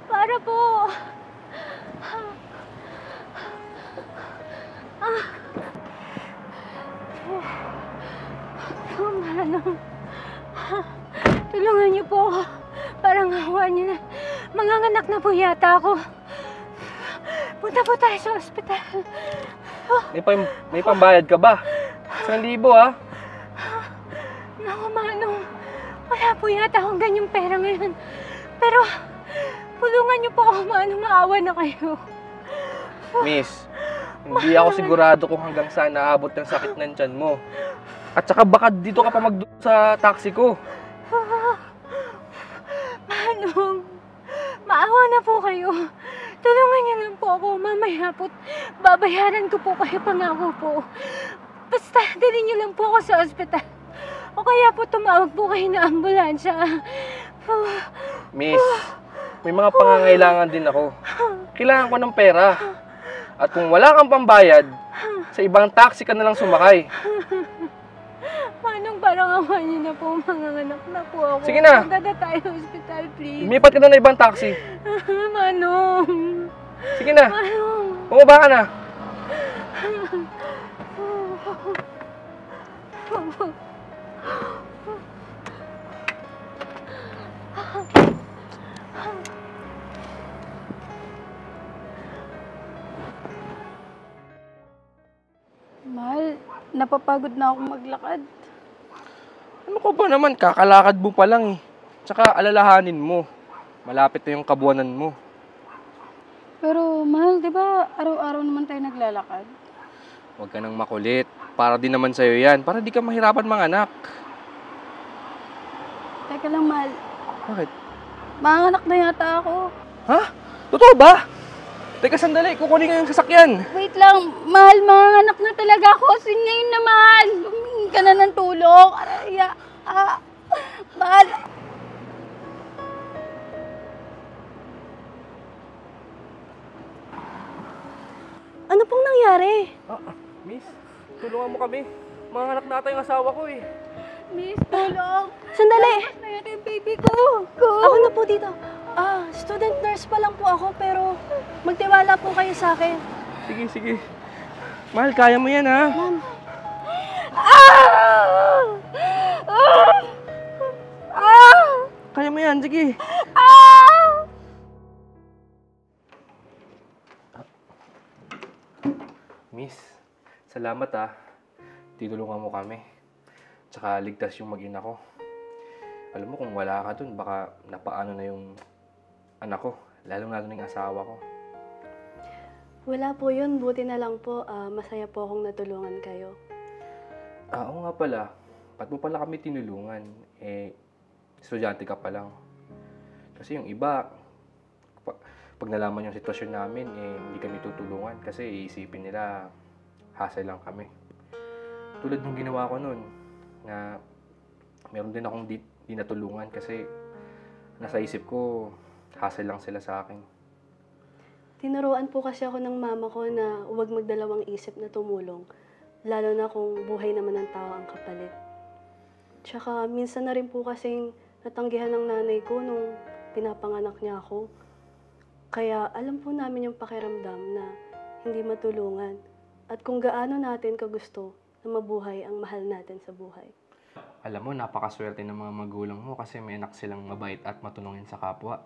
Para po. Manong, tulungan niyo po ako. Parang awa niyo na. Manganganak na po yata ako. Punta po tayo sa ospital. May pambayad ka ba? 1,000 ha? Naku, Manong. Wala po yata akong ganyang pera ngayon. Pero, tulungan niyo po ako, Manong. Maawa na kayo. Miss, hindi ako sigurado kung hanggang saan naabot ng sakit ng tiyan mo. At saka baka dito ka pa magdulo sa taxi ko. Manong, maawa na po kayo. Tulungan niyo lang po ako. Mamaya po, babayaran ko po kayo, pangako po. Basta, dalhin niyo lang po ako sa ospital. O kaya po tumawag po kayo na ambulansya. Miss, may mga pangangailangan din ako. Kailangan ko ng pera. At kung wala kang pambayad, sa ibang taxi ka na lang sumakay. Manong, parang awa niyo na po. Manganganak na po ako. Sige na. Punta na tayo sa ospital, please. Lumipat ka na ng ibang taxi. Manong. Sige na. Manong. Bumaba ka na. Mahal, napapagod na ako maglakad. Ano ko ba naman? Kakalakad mo pa lang eh. Tsaka alalahanin mo. Malapit na yung kabuwanan mo. Pero mahal, di ba araw-araw naman tayo naglalakad? Huwag ka nang makulit. Para din naman sa'yo yan. Para di ka mahirapan manganak. Teka lang, mahal. Bakit? Manganak na yata ako. Ha? Totoo ba? Teka, sandali. Kukunin ko yung sasakyan. Wait lang, mahal, manganak na talaga ako. Sin ngayon na, mahal. Humingi ka na ng tulong. Araya. Mahal. Ano pong nangyari? Miss, tulungan mo kami. Manganak na ata yung asawa ko eh. Miss, tulong. Sandali! Mas na yata yung baby ko. Ako na po dito. Student nurse pa lang po ako, pero magtiwala po kayo sa akin. Sige, sige. Mahal, kaya mo yan ha. Ma'am. Kaya mo yan, sige. Miss, salamat ha. Tinulungan mo kami. Tsaka ligtas yung mag-ina ko. Alam mo, kung wala ka dun, baka napaano na yung anak ko. Lalong-lalo na yung asawa ko. Wala po yun. Buti na lang po. Masaya po akong natulungan kayo. Oo nga pala. Ba't mo pala kami tinulungan? Estudyante ka pa lang. Kasi yung iba, pag nalaman yung sitwasyon namin, hindi kami tutulungan kasi iisipin nila hassle lang kami. Tulad ng ginawa ko nun, na meron din akong di natulungan kasi nasa isip ko, hassle lang sila sa akin. Tinuruan po kasi ako ng mama ko na huwag magdalawang isip na tumulong, lalo na kung buhay naman ng tao ang kapalit. Tsaka minsan na rin po kasing natanggihan ng nanay ko nung pinapanganak niya ako. Kaya alam po namin yung pakiramdam na hindi matulungan at kung gaano natin kagusto na mabuhay ang mahal natin sa buhay. Alam mo, napakaswerte ng mga magulang mo kasi may anak silang mabait at matulungin sa kapwa.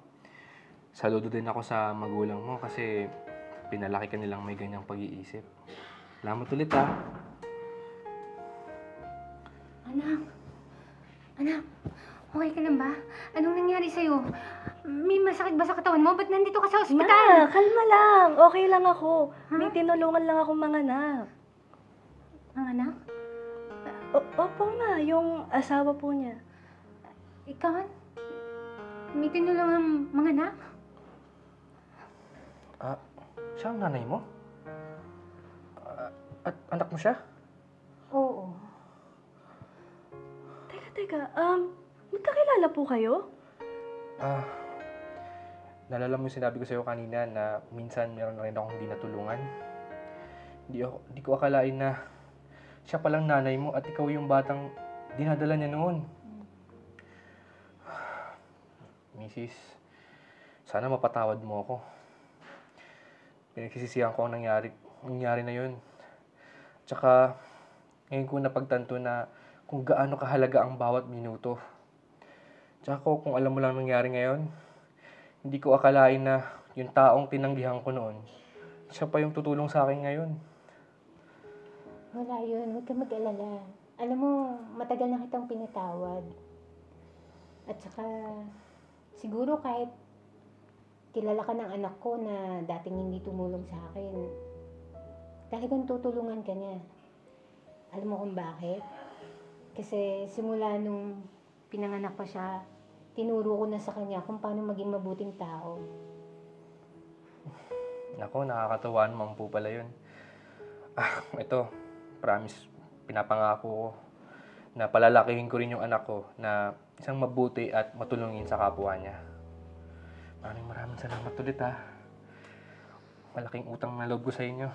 Saludo din ako sa magulang mo kasi pinalaki ka nilang may ganyang pag-iisip. Salamat ulit ha. Anak, okay ka lang ba? Anong nangyari sa'yo? May masakit ba sa katawan mo? Ba't nandito ka sa ospital? Ma, kalma lang. Okay lang ako. May tinulungan lang akong manganak. Ang anak? Opo ma, yung asawa po niya. Ikaw? May tinulungan mga anak? Siya ang nanay mo? At anak mo siya? Oo. Teka, magkakilala po kayo? Naalala mo yung sinabi ko sa'yo kanina na minsan meron na rin akong hindi natulungan. Di ko akalain na siya palang nanay mo at ikaw yung batang dinadala niya noon. Mrs., sana mapatawad mo ako. Pinagsisisihan ko ang nangyari na yun. Tsaka, ngayon ko napagtanto na kung gaano kahalaga ang bawat minuto. Tsaka kung alam mo lang nangyari ngayon, hindi ko akalain na yung taong tinanggihan ko noon, siya pa yung tutulong sa akin ngayon. Wala yun, huwag kang mag-alala. Alam mo, matagal na kitang pinatawad. At saka, siguro kahit kilala ka ng anak ko na dating hindi tumulong sa akin, talagang tutulungan ka niya. Alam mo kung bakit? Kasi simula nung pinanganak pa siya, tinuro ko na sa kanya kung paano maging mabuting tao. Nako, nakakatuwa naman po pala yun. Ito, promise, pinapangako ko na palalakihin ko rin yung anak ko na isang mabuti at matulungin sa kapwa niya. Maraming salamat ulit ha. Malaking utang na loob ko sa inyo.